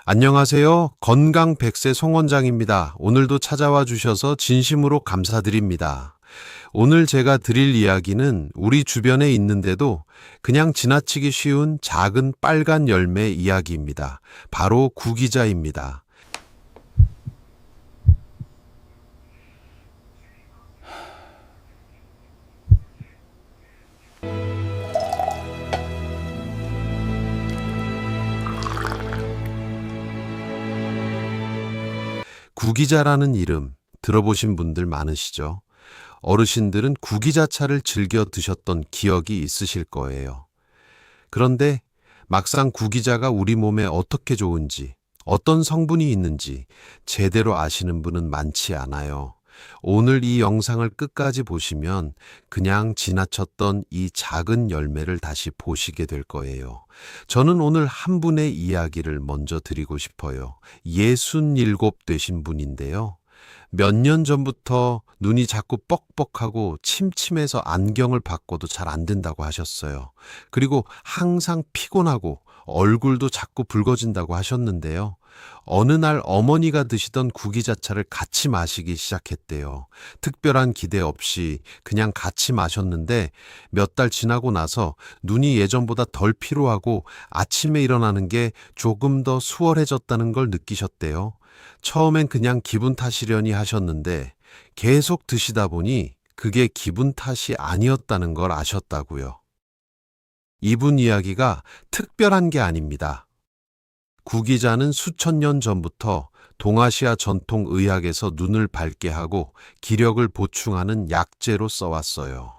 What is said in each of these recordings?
안녕하세요. 건강 100세 송원장입니다. 오늘도 찾아와 주셔서 진심으로 감사드립니다. 오늘 제가 드릴 이야기는 우리 주변에 있는데도 그냥 지나치기 쉬운 작은 빨간 열매 이야기입니다. 바로 구기자입니다. 구기자라는 이름 들어보신 분들 많으시죠? 어르신들은 구기자차를 즐겨 드셨던 기억이 있으실 거예요. 그런데 막상 구기자가 우리 몸에 어떻게 좋은지, 어떤 성분이 있는지 제대로 아시는 분은 많지 않아요. 오늘 이 영상을 끝까지 보시면 그냥 지나쳤던 이 작은 열매를 다시 보시게 될 거예요. 저는 오늘 한 분의 이야기를 먼저 드리고 싶어요. 67 되신 분인데요. 몇 년 전부터 눈이 자꾸 뻑뻑하고 침침해서 안경을 바꿔도 잘 안 된다고 하셨어요. 그리고 항상 피곤하고 얼굴도 자꾸 붉어진다고 하셨는데요. 어느 날 어머니가 드시던 구기자차를 같이 마시기 시작했대요. 특별한 기대 없이 그냥 같이 마셨는데 몇 달 지나고 나서 눈이 예전보다 덜 피로하고 아침에 일어나는 게 조금 더 수월해졌다는 걸 느끼셨대요. 처음엔 그냥 기분 탓이려니 하셨는데 계속 드시다 보니 그게 기분 탓이 아니었다는 걸 아셨다고요. 이분 이야기가 특별한 게 아닙니다. 구기자는 수천 년 전부터 동아시아 전통 의학에서 눈을 밝게 하고 기력을 보충하는 약재로 써왔어요.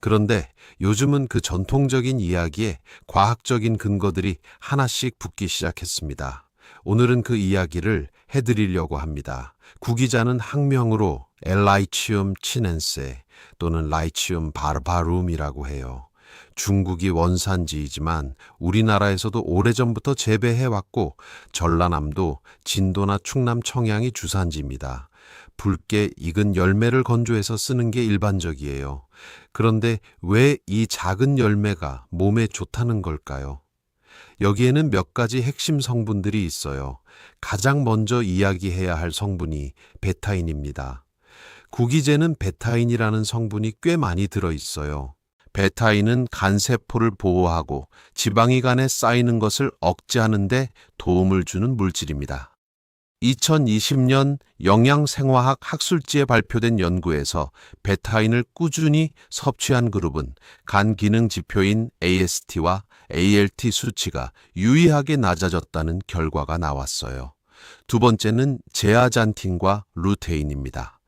그런데 요즘은 그 전통적인 이야기에 과학적인 근거들이 하나씩 붙기 시작했습니다. 오늘은 그 이야기를 해드리려고 합니다. 구기자는 학명으로 엘라이치움 치넨세 또는 라이치움 바르바룸이라고 해요. 중국이 원산지이지만 우리나라에서도 오래전부터 재배해왔고 전라남도, 진도나 충남 청양이 주산지입니다. 붉게 익은 열매를 건조해서 쓰는 게 일반적이에요. 그런데 왜 이 작은 열매가 몸에 좋다는 걸까요? 여기에는 몇 가지 핵심 성분들이 있어요. 가장 먼저 이야기해야 할 성분이 베타인입니다. 구기제는 베타인이라는 성분이 꽤 많이 들어있어요. 베타인은 간세포를 보호하고 지방이 간에 쌓이는 것을 억제하는 데 도움을 주는 물질입니다. 2020년 영양생화학 학술지에 발표된 연구에서 베타인을 꾸준히 섭취한 그룹은 간 기능 지표인 AST와 ALT 수치가 유의하게 낮아졌다는 결과가 나왔어요. 두 번째는 제아잔틴과 루테인입니다.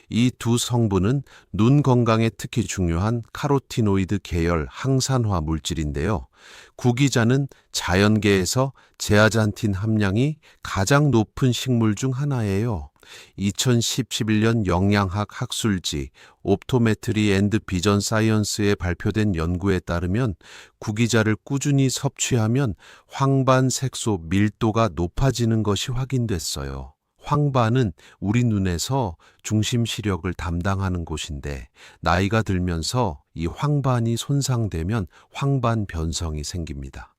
이 두 성분은 눈 건강에 특히 중요한 카로티노이드 계열 항산화 물질인데요. 구기자는 자연계에서 제아잔틴 함량이 가장 높은 식물 중 하나예요. 2011년 영양학 학술지 옵토메트리 앤드 비전 사이언스에 발표된 연구에 따르면 구기자를 꾸준히 섭취하면 황반 색소 밀도가 높아지는 것이 확인됐어요. 황반은 우리 눈에서 중심 시력을 담당하는 곳인데 나이가 들면서 이 황반이 손상되면 황반 변성이 생깁니다.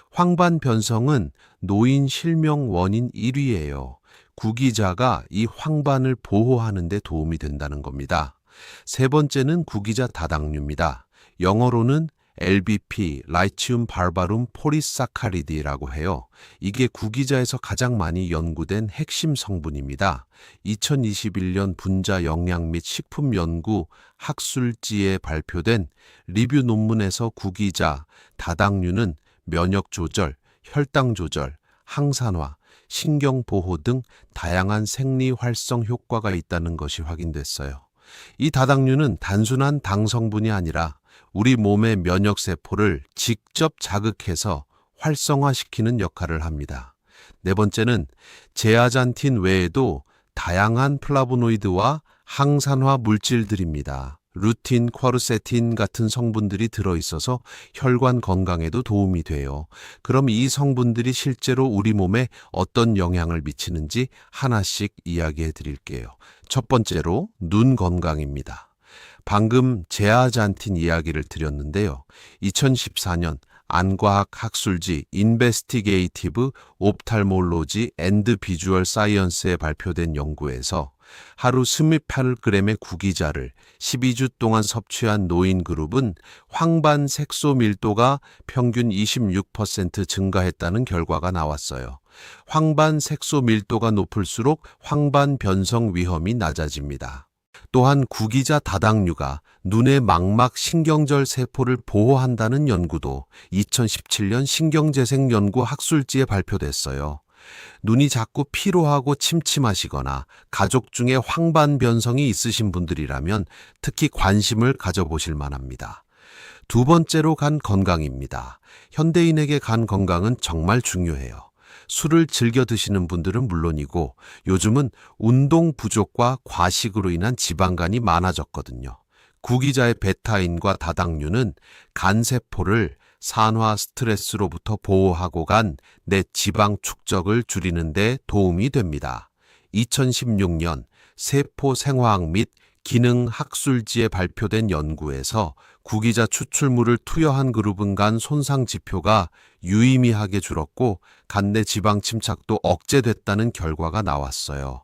황반 변성은 노인 실명 원인 1위예요. 구기자가 이 황반을 보호하는 데 도움이 된다는 겁니다. 세 번째는 구기자 다당류입니다. 영어로는 LBP, 라이치움 바르바룸 포리사카리드라고 해요. 이게 구기자에서 가장 많이 연구된 핵심 성분입니다. 2021년 분자 영양 및 식품 연구 학술지에 발표된 리뷰 논문에서 구기자, 다당류는 면역 조절, 혈당 조절, 항산화, 신경 보호 등 다양한 생리 활성 효과가 있다는 것이 확인됐어요. 이 다당류는 단순한 당 성분이 아니라 우리 몸의 면역세포를 직접 자극해서 활성화시키는 역할을 합니다. 네 번째는 제아잔틴 외에도 다양한 플라보노이드와 항산화 물질들입니다. 루틴, 쿼르세틴 같은 성분들이 들어있어서 혈관 건강에도 도움이 돼요. 그럼 이 성분들이 실제로 우리 몸에 어떤 영향을 미치는지 하나씩 이야기해 드릴게요. 첫 번째로 눈 건강입니다. 방금 제아잔틴 이야기를 드렸는데요. 2014년 안과학 학술지 인베스티게이티브 옵탈몰로지 앤드 비주얼 사이언스에 발표된 연구에서 하루 28g의 구기자를 12주 동안 섭취한 노인 그룹은 황반 색소 밀도가 평균 26% 증가했다는 결과가 나왔어요. 황반 색소 밀도가 높을수록 황반 변성 위험이 낮아집니다. 또한 구기자 다당류가 눈의 망막 신경절 세포를 보호한다는 연구도 2017년 신경재생 연구 학술지에 발표됐어요. 눈이 자꾸 피로하고 침침하시거나 가족 중에 황반 변성이 있으신 분들이라면 특히 관심을 가져보실 만합니다. 두 번째로 간 건강입니다. 현대인에게 간 건강은 정말 중요해요. 술을 즐겨 드시는 분들은 물론이고 요즘은 운동 부족과 과식으로 인한 지방간이 많아졌거든요. 구기자의 베타인과 다당류는 간세포를 산화 스트레스로부터 보호하고 간 내 지방 축적을 줄이는 데 도움이 됩니다. 2016년 세포 생화학 및 기능 학술지에 발표된 연구에서 구기자 추출물을 투여한 그룹은 간 손상 지표가 유의미하게 줄었고 간내 지방 침착도 억제됐다는 결과가 나왔어요.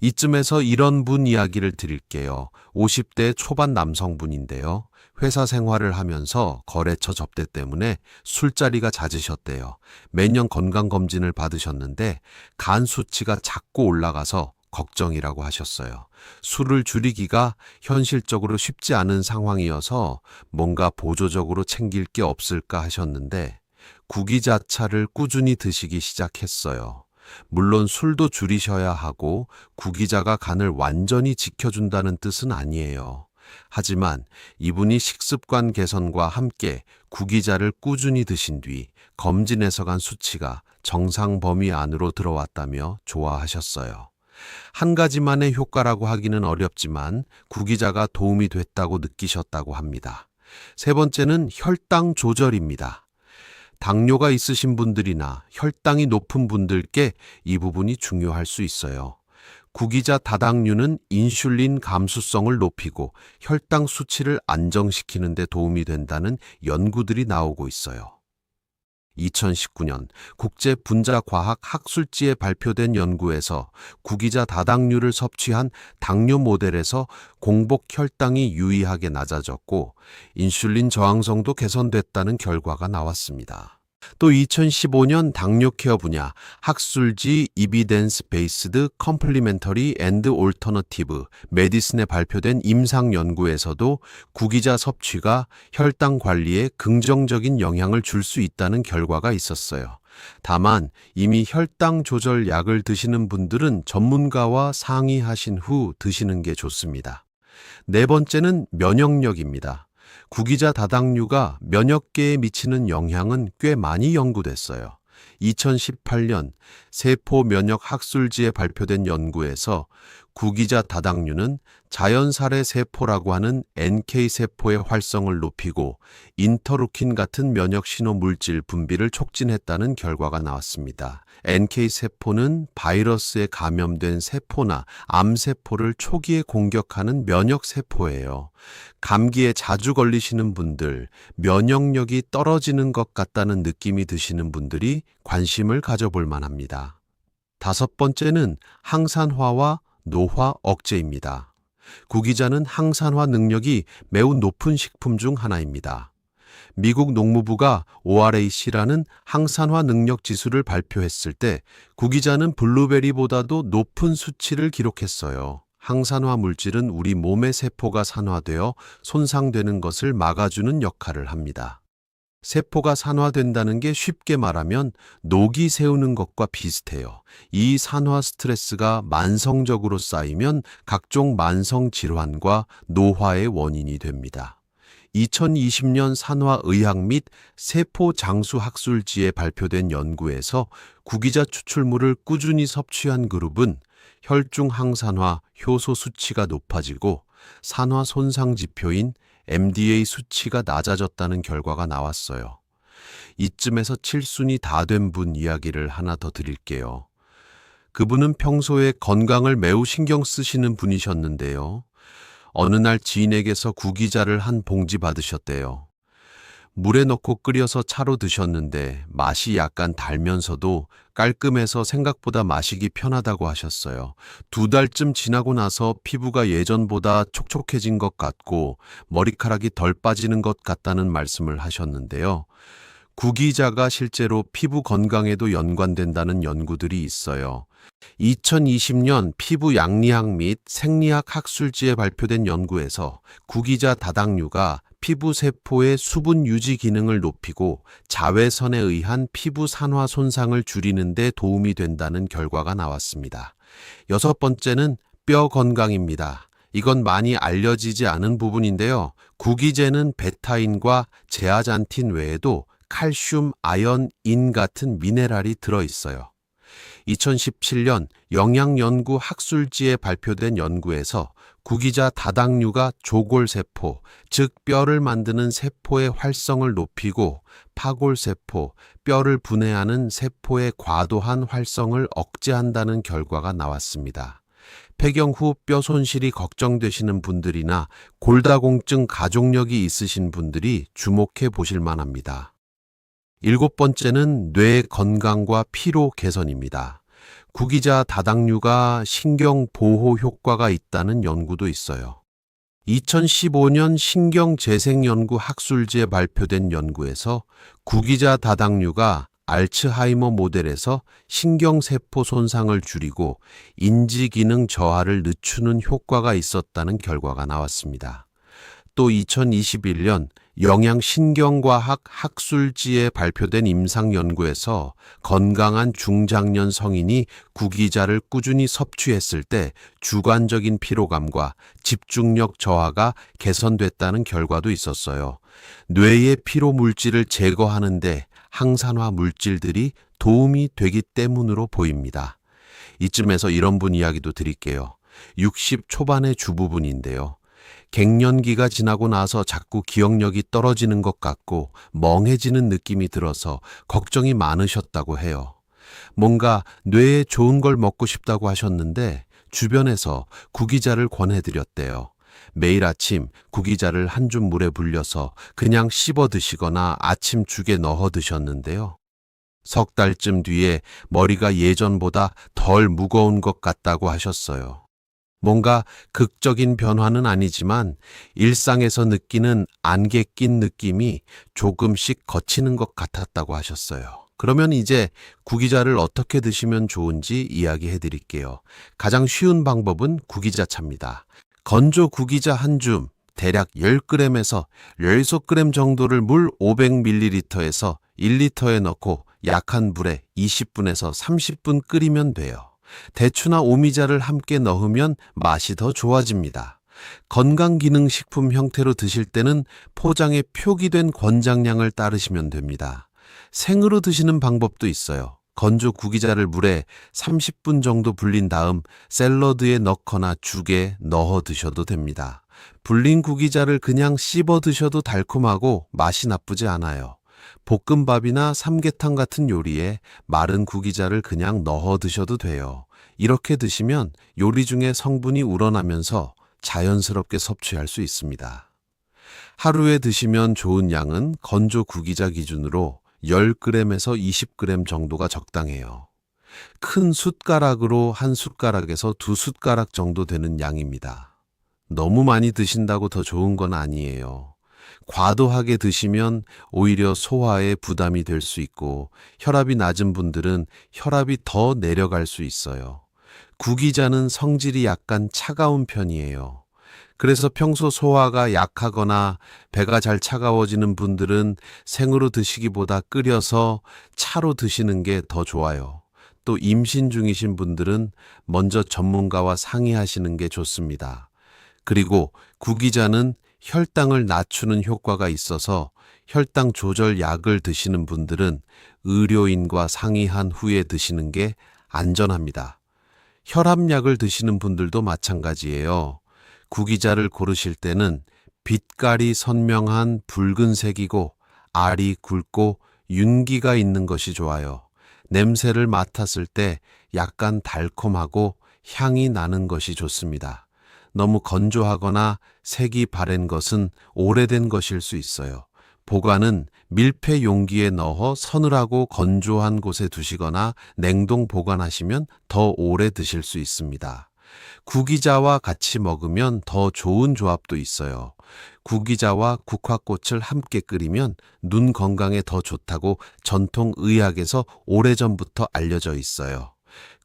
이쯤에서 이런 분 이야기를 드릴게요. 50대 초반 남성분인데요. 회사 생활을 하면서 거래처 접대 때문에 술자리가 잦으셨대요. 매년 건강검진을 받으셨는데 간 수치가 자꾸 올라가서 걱정이라고 하셨어요. 술을 줄이기가 현실적으로 쉽지 않은 상황이어서 뭔가 보조적으로 챙길 게 없을까 하셨는데 구기자차를 꾸준히 드시기 시작했어요. 물론 술도 줄이셔야 하고 구기자가 간을 완전히 지켜준다는 뜻은 아니에요. 하지만 이분이 식습관 개선과 함께 구기자를 꾸준히 드신 뒤 검진에서 간 수치가 정상 범위 안으로 들어왔다며 좋아하셨어요. 한 가지만의 효과라고 하기는 어렵지만 구기자가 도움이 됐다고 느끼셨다고 합니다. 세 번째는 혈당 조절입니다. 당뇨가 있으신 분들이나 혈당이 높은 분들께 이 부분이 중요할 수 있어요. 구기자 다당류는 인슐린 감수성을 높이고 혈당 수치를 안정시키는 데 도움이 된다는 연구들이 나오고 있어요. 2019년 국제분자과학 학술지에 발표된 연구에서 구기자 다당류를 섭취한 당뇨 모델에서 공복 혈당이 유의하게 낮아졌고 인슐린 저항성도 개선됐다는 결과가 나왔습니다. 또 2015년 당뇨 케어 분야 학술지 Evidence Based Complementary and Alternative Medicine에 발표된 임상 연구에서도 구기자 섭취가 혈당 관리에 긍정적인 영향을 줄 수 있다는 결과가 있었어요. 다만 이미 혈당 조절 약을 드시는 분들은 전문가와 상의하신 후 드시는 게 좋습니다. 네 번째는 면역력입니다. 구기자 다당류가 면역계에 미치는 영향은 꽤 많이 연구됐어요. 2018년 세포 면역 학술지에 발표된 연구에서 구기자 다당류는 자연살해 세포라고 하는 NK 세포의 활성을 높이고 인터루킨 같은 면역 신호 물질 분비를 촉진했다는 결과가 나왔습니다. NK 세포는 바이러스에 감염된 세포나 암세포를 초기에 공격하는 면역 세포예요. 감기에 자주 걸리시는 분들, 면역력이 떨어지는 것 같다는 느낌이 드시는 분들이 관심을 가져볼 만합니다. 다섯 번째는 항산화와 노화 억제입니다. 구기자는 항산화 능력이 매우 높은 식품 중 하나입니다. 미국 농무부가 ORAC라는 항산화 능력 지수를 발표했을 때 구기자는 블루베리보다도 높은 수치를 기록했어요. 항산화 물질은 우리 몸의 세포가 산화되어 손상되는 것을 막아주는 역할을 합니다. 세포가 산화된다는 게 쉽게 말하면 녹이 세우는 것과 비슷해요. 이 산화 스트레스가 만성적으로 쌓이면 각종 만성 질환과 노화의 원인이 됩니다. 2020년 산화의학 및 세포 장수 학술지에 발표된 연구에서 구기자 추출물을 꾸준히 섭취한 그룹은 혈중 항산화 효소 수치가 높아지고 산화 손상 지표인 MDA 수치가 낮아졌다는 결과가 나왔어요. 이쯤에서 칠순이 다 된 분 이야기를 하나 더 드릴게요. 그분은 평소에 건강을 매우 신경 쓰시는 분이셨는데요. 어느 날 지인에게서 구기자를 한 봉지 받으셨대요. 물에 넣고 끓여서 차로 드셨는데 맛이 약간 달면서도 깔끔해서 생각보다 마시기 편하다고 하셨어요. 2달쯤 지나고 나서 피부가 예전보다 촉촉해진 것 같고 머리카락이 덜 빠지는 것 같다는 말씀을 하셨는데요. 구기자가 실제로 피부 건강에도 연관된다는 연구들이 있어요. 2020년 피부 양리학 및 생리학 학술지에 발표된 연구에서 구기자 다당류가 피부 세포의 수분 유지 기능을 높이고 자외선에 의한 피부 산화 손상을 줄이는 데 도움이 된다는 결과가 나왔습니다. 6번째는 뼈 건강입니다. 이건 많이 알려지지 않은 부분인데요. 구기제는 베타인과 제아잔틴 외에도 칼슘, 아연, 인 같은 미네랄이 들어있어요. 2017년 영양연구 학술지에 발표된 연구에서 구기자 다당류가 조골세포, 즉 뼈를 만드는 세포의 활성을 높이고 파골세포, 뼈를 분해하는 세포의 과도한 활성을 억제한다는 결과가 나왔습니다. 폐경 후 뼈 손실이 걱정되시는 분들이나 골다공증 가족력이 있으신 분들이 주목해 보실 만합니다. 7번째는 뇌 건강과 피로 개선입니다. 구기자 다당류가 신경 보호 효과가 있다는 연구도 있어요. 2015년 신경재생연구 학술지에 발표된 연구에서 구기자 다당류가 알츠하이머 모델에서 신경세포 손상을 줄이고 인지기능 저하를 늦추는 효과가 있었다는 결과가 나왔습니다. 또 2021년 영양신경과학 학술지에 발표된 임상연구에서 건강한 중장년 성인이 구기자를 꾸준히 섭취했을 때 주관적인 피로감과 집중력 저하가 개선됐다는 결과도 있었어요. 뇌의 피로 물질을 제거하는데 항산화 물질들이 도움이 되기 때문으로 보입니다. 이쯤에서 이런 분 이야기도 드릴게요. 60 초반의 주부분인데요. 갱년기가 지나고 나서 자꾸 기억력이 떨어지는 것 같고 멍해지는 느낌이 들어서 걱정이 많으셨다고 해요. 뭔가 뇌에 좋은 걸 먹고 싶다고 하셨는데 주변에서 구기자를 권해드렸대요. 매일 아침 구기자를 한 줌 물에 불려서 그냥 씹어 드시거나 아침 죽에 넣어 드셨는데요. 석 달쯤 뒤에 머리가 예전보다 덜 무거운 것 같다고 하셨어요. 뭔가 극적인 변화는 아니지만 일상에서 느끼는 안개 낀 느낌이 조금씩 거치는 것 같았다고 하셨어요. 그러면 이제 구기자를 어떻게 드시면 좋은지 이야기해 드릴게요. 가장 쉬운 방법은 구기자차입니다. 건조 구기자 한 줌, 대략 10g에서 16g 정도를 물 500ml에서 1리터에 넣고 약한 불에 20분에서 30분 끓이면 돼요. 대추나 오미자를 함께 넣으면 맛이 더 좋아집니다. 건강기능식품 형태로 드실 때는 포장에 표기된 권장량을 따르시면 됩니다. 생으로 드시는 방법도 있어요. 건조 구기자를 물에 30분 정도 불린 다음 샐러드에 넣거나 죽에 넣어 드셔도 됩니다. 불린 구기자를 그냥 씹어 드셔도 달콤하고 맛이 나쁘지 않아요. 볶음밥이나 삼계탕 같은 요리에 마른 구기자를 그냥 넣어 드셔도 돼요. 이렇게 드시면 요리 중에 성분이 우러나면서 자연스럽게 섭취할 수 있습니다. 하루에 드시면 좋은 양은 건조 구기자 기준으로 10g에서 20g 정도가 적당해요. 큰 숟가락으로 한 숟가락에서 2숟가락 정도 되는 양입니다. 너무 많이 드신다고 더 좋은 건 아니에요. 과도하게 드시면 오히려 소화에 부담이 될 수 있고 혈압이 낮은 분들은 혈압이 더 내려갈 수 있어요. 구기자는 성질이 약간 차가운 편이에요. 그래서 평소 소화가 약하거나 배가 잘 차가워지는 분들은 생으로 드시기보다 끓여서 차로 드시는 게 더 좋아요. 또 임신 중이신 분들은 먼저 전문가와 상의하시는 게 좋습니다. 그리고 구기자는 혈당을 낮추는 효과가 있어서 혈당 조절 약을 드시는 분들은 의료인과 상의한 후에 드시는 게 안전합니다. 혈압약을 드시는 분들도 마찬가지예요. 구기자를 고르실 때는 빛깔이 선명한 붉은색이고 알이 굵고 윤기가 있는 것이 좋아요. 냄새를 맡았을 때 약간 달콤하고 향이 나는 것이 좋습니다. 너무 건조하거나 색이 바랜 것은 오래된 것일 수 있어요. 보관은 밀폐 용기에 넣어 서늘하고 건조한 곳에 두시거나 냉동 보관하시면 더 오래 드실 수 있습니다. 구기자와 같이 먹으면 더 좋은 조합도 있어요. 구기자와 국화꽃을 함께 끓이면 눈 건강에 더 좋다고 전통 의학에서 오래전부터 알려져 있어요.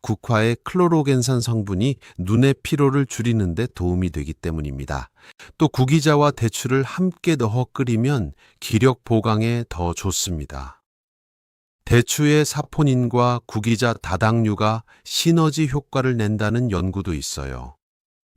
국화의 클로로겐산 성분이 눈의 피로를 줄이는 데 도움이 되기 때문입니다. 또 구기자와 대추를 함께 넣어 끓이면 기력 보강에 더 좋습니다. 대추의 사포닌과 구기자 다당류가 시너지 효과를 낸다는 연구도 있어요.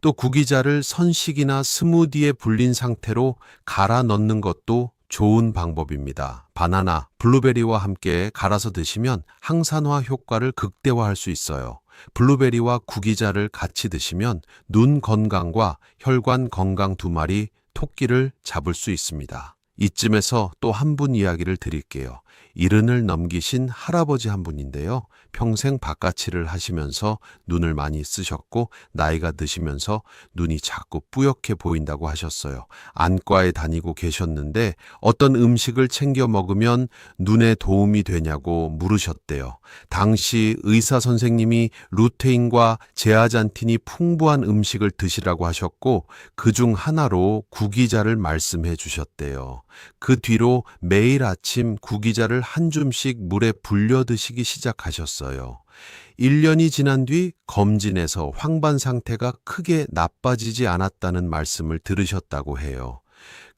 또 구기자를 선식이나 스무디에 불린 상태로 갈아 넣는 것도 좋은 방법입니다. 바나나, 블루베리와 함께 갈아서 드시면 항산화 효과를 극대화할 수 있어요. 블루베리와 구기자를 같이 드시면 눈 건강과 혈관 건강 두 마리 토끼를 잡을 수 있습니다. 이쯤에서 또 한 분 이야기를 드릴게요. 70을 넘기신 할아버지 한 분인데요. 평생 바깥일을 하시면서 눈을 많이 쓰셨고 나이가 드시면서 눈이 자꾸 뿌옇게 보인다고 하셨어요. 안과에 다니고 계셨는데 어떤 음식을 챙겨 먹으면 눈에 도움이 되냐고 물으셨대요. 당시 의사 선생님이 루테인과 제아잔틴이 풍부한 음식을 드시라고 하셨고 그중 하나로 구기자를 말씀해 주셨대요. 그 뒤로 매일 아침 구기자를 한 줌씩 물에 불려 드시기 시작하셨어요. 1년이 지난 뒤 검진에서 황반 상태가 크게 나빠지지 않았다는 말씀을 들으셨다고 해요.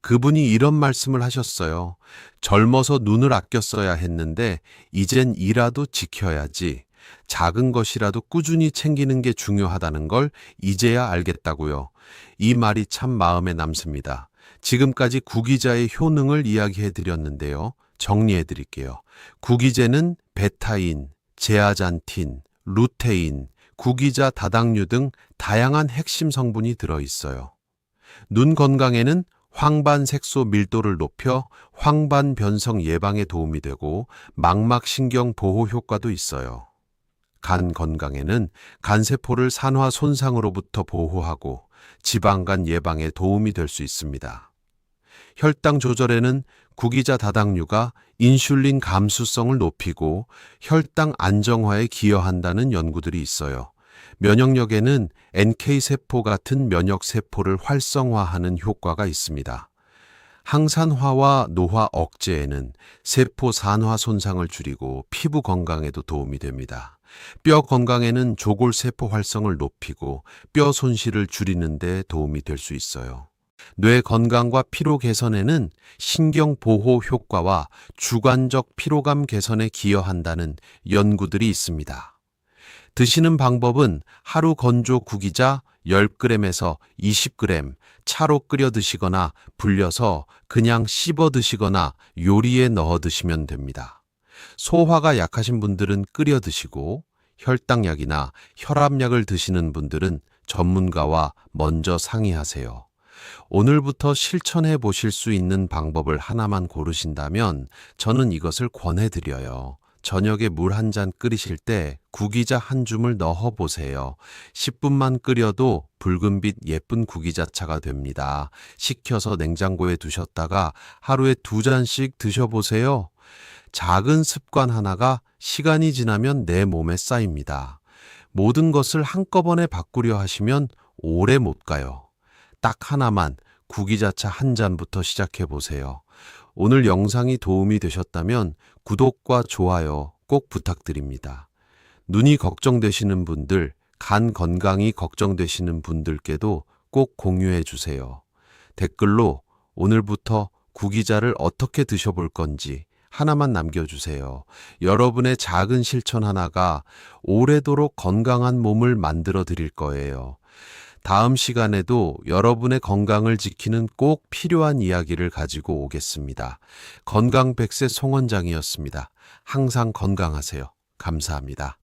그분이 이런 말씀을 하셨어요. 젊어서 눈을 아껴 써야 했는데 이젠 이라도 지켜야지. 작은 것이라도 꾸준히 챙기는 게 중요하다는 걸 이제야 알겠다고요. 이 말이 참 마음에 남습니다. 지금까지 구기자의 효능을 이야기해 드렸는데요. 정리해 드릴게요. 구기제는 베타인, 제아잔틴, 루테인, 구기자 다당류 등 다양한 핵심 성분이 들어 있어요. 눈 건강에는 황반색소 밀도를 높여 황반 변성 예방에 도움이 되고 망막신경 보호 효과도 있어요. 간 건강에는 간세포를 산화 손상으로부터 보호하고 지방간 예방에 도움이 될 수 있습니다. 혈당 조절에는 구기자 다당류가 인슐린 감수성을 높이고 혈당 안정화에 기여한다는 연구들이 있어요. 면역력에는 NK세포 같은 면역세포를 활성화하는 효과가 있습니다. 항산화와 노화 억제에는 세포 산화 손상을 줄이고 피부 건강에도 도움이 됩니다. 뼈 건강에는 조골세포 활성을 높이고 뼈 손실을 줄이는 데 도움이 될 수 있어요. 뇌 건강과 피로 개선에는 신경 보호 효과와 주관적 피로감 개선에 기여한다는 연구들이 있습니다. 드시는 방법은 하루 건조 구기자 10g에서 20g 차로 끓여 드시거나 불려서 그냥 씹어 드시거나 요리에 넣어 드시면 됩니다. 소화가 약하신 분들은 끓여 드시고 혈당약이나 혈압약을 드시는 분들은 전문가와 먼저 상의하세요. 오늘부터 실천해 보실 수 있는 방법을 하나만 고르신다면 저는 이것을 권해드려요. 저녁에 물 한 잔 끓이실 때 구기자 한 줌을 넣어 보세요. 10분만 끓여도 붉은빛 예쁜 구기자차가 됩니다. 식혀서 냉장고에 두셨다가 하루에 2잔씩 드셔보세요. 작은 습관 하나가 시간이 지나면 내 몸에 쌓입니다. 모든 것을 한꺼번에 바꾸려 하시면 오래 못 가요. 딱 하나만 구기자차 한 잔부터 시작해 보세요. 오늘 영상이 도움이 되셨다면 구독과 좋아요 꼭 부탁드립니다. 눈이 걱정되시는 분들, 간 건강이 걱정되시는 분들께도 꼭 공유해 주세요. 댓글로 오늘부터 구기자를 어떻게 드셔볼 건지 하나만 남겨주세요. 여러분의 작은 실천 하나가 오래도록 건강한 몸을 만들어 드릴 거예요. 다음 시간에도 여러분의 건강을 지키는 꼭 필요한 이야기를 가지고 오겠습니다. 건강100세 송원장이었습니다. 항상 건강하세요. 감사합니다.